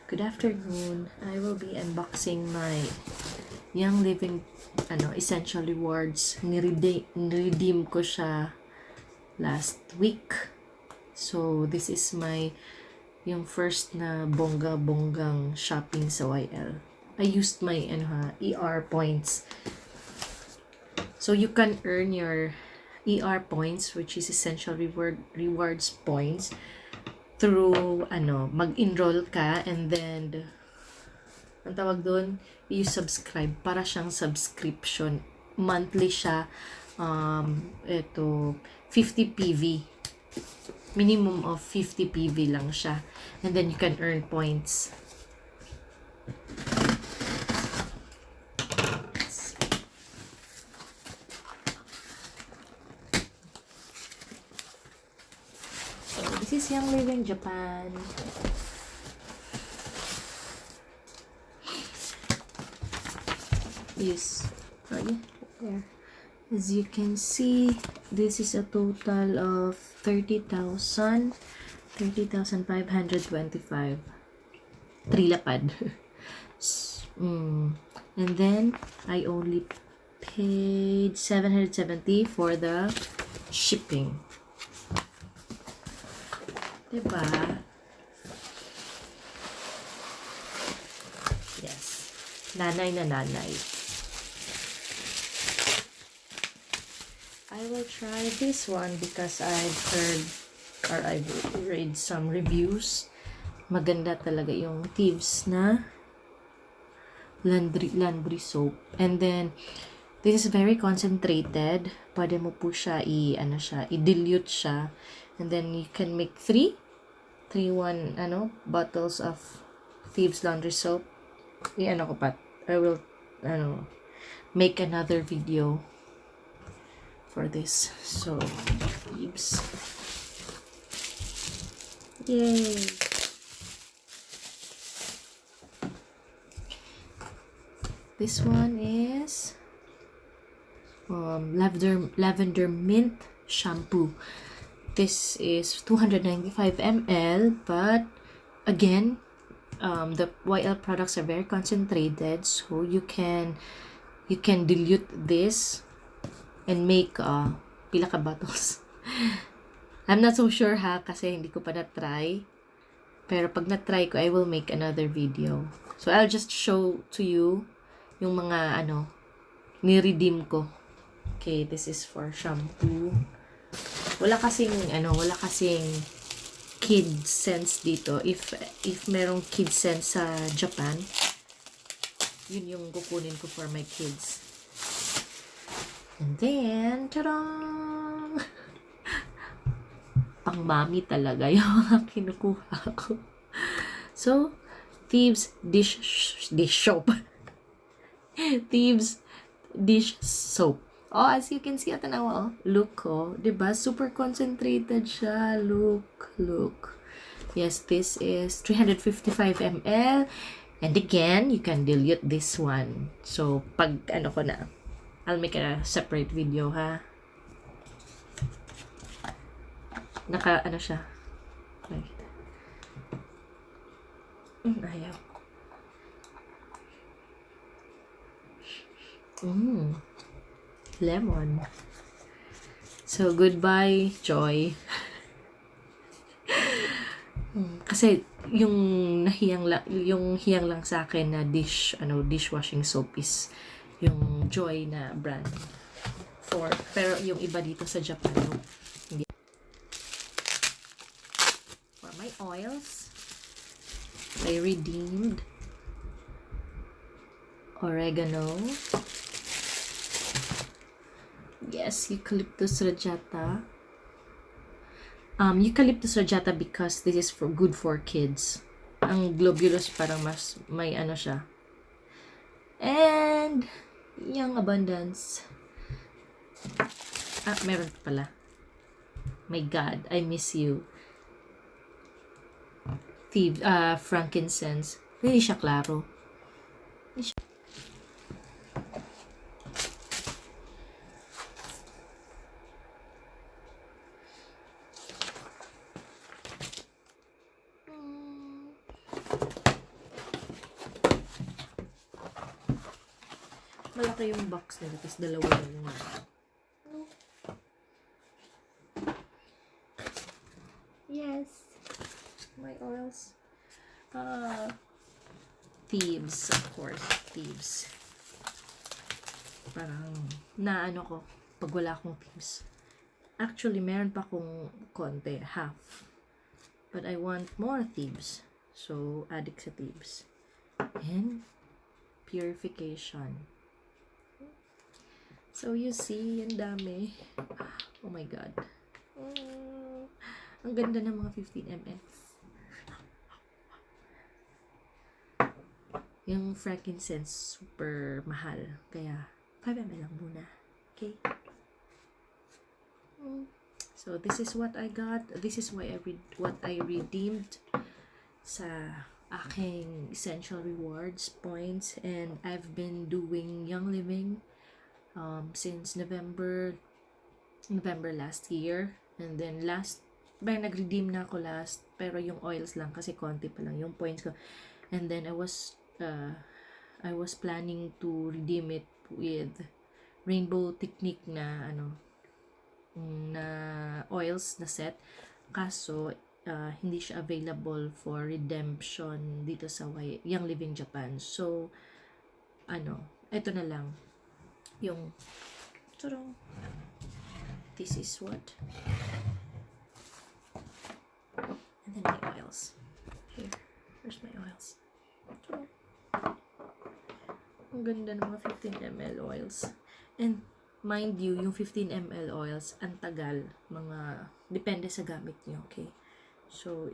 Good afternoon. I will be unboxing my Young Living Essential Rewards. Niredeem ko siya last week. So, this is yung first na bonggang shopping sa YL. I used my ER points. So, you can earn your ER points, which is Essential Rewards points, through mag-enroll ka and then ang tawag doon, you subscribe, para siyang subscription, monthly siya. 50 PV, minimum of 50 PV lang siya, and then you can earn points. This is Young Living Japan. Yes. There. As you can see, this is a total of 30,525. 3 lapad. And then, I only paid 770 for the shipping. Diba? Yes. Nanay na nanay. I will try this one because I've heard or I've read some reviews. Maganda talaga yung Thieves na laundry soap. And then, this is very concentrated. Pwede mo po siya i-dilute siya. And then you can make 3 bottles of Thieves laundry soap. I will make another video for this. So, Thieves. Yay! This one is lavender mint shampoo. This is 295 ml, but again, the YL products are very concentrated, so you can dilute this and make pila ka bottles. I'm not so sure kasi hindi ko pa na-try. Pero pag na-try ko, I will make another video. So I'll just show to you yung mga ni-redeem ko. Okay, this is for shampoo. Wala kasing kid sense dito. If merong kid sense sa Japan, yun yung kukunin ko for my kids. And then, tarang! Pang mami talaga yung mga kinukuha ko. So, Thieves dish soap. Thieves dish soap. Oh, as you can see, look, diba? Super concentrated siya. Look. Yes, this is 355 ml. And again, you can dilute this one. So, pag I'll make a separate video, ha? Siya. Ayaw. Lemon. So, goodbye, Joy. Kasi, yung hiyang lang sa akin na dishwashing soap is yung Joy na brand. Pero yung iba dito sa Japan, hindi. For my oils, I redeemed oregano. Yes, eucalyptus rajata. Eucalyptus rajata because this is good for kids. Ang globulus parang mas may siya. And Young Abundance. Meron pala. My God, I miss you. Frankincense. Hindi siya klaro. malaki yung box nila, tapos dalawa lang yung ano. Yes. My oils. Thieves, of course. Thieves. Parang, naano ko, pag wala akong thieves. Actually, meron pa akong konti, half. But I want more thieves. So, addict sa thieves. And, purification. So, you see, ang dami. Oh my God. Ang ganda ng mga 15 ml. Yung frankincense, super mahal. Kaya, 5 ml lang muna. Okay? So, this is what I got. This is what I redeemed sa aking essential rewards points. And I've been doing Young Living since November last year. And then nag-redeem na ako last. Pero yung oils lang kasi konti pa lang yung points ko. And then I was planning to redeem it with Rainbow Technique na na oils na set, kaso hindi siya available for redemption dito sa Young Living Japan. So ito na lang yung this is what, and then my oils here. Where's my oils? Ang ganda ng mga 15 ml oils. And mind you, yung 15 ml oils, ang tagal. Depende sa gamit niyo, okay? So,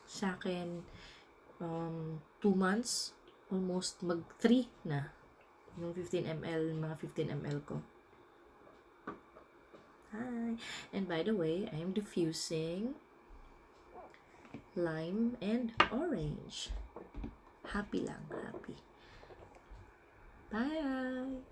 sa akin, 2 months, almost 3 na. Yung 15 ml, mga 15 ml ko. Hi! And by the way, I am diffusing lime and orange. Happy lang, happy. Bye!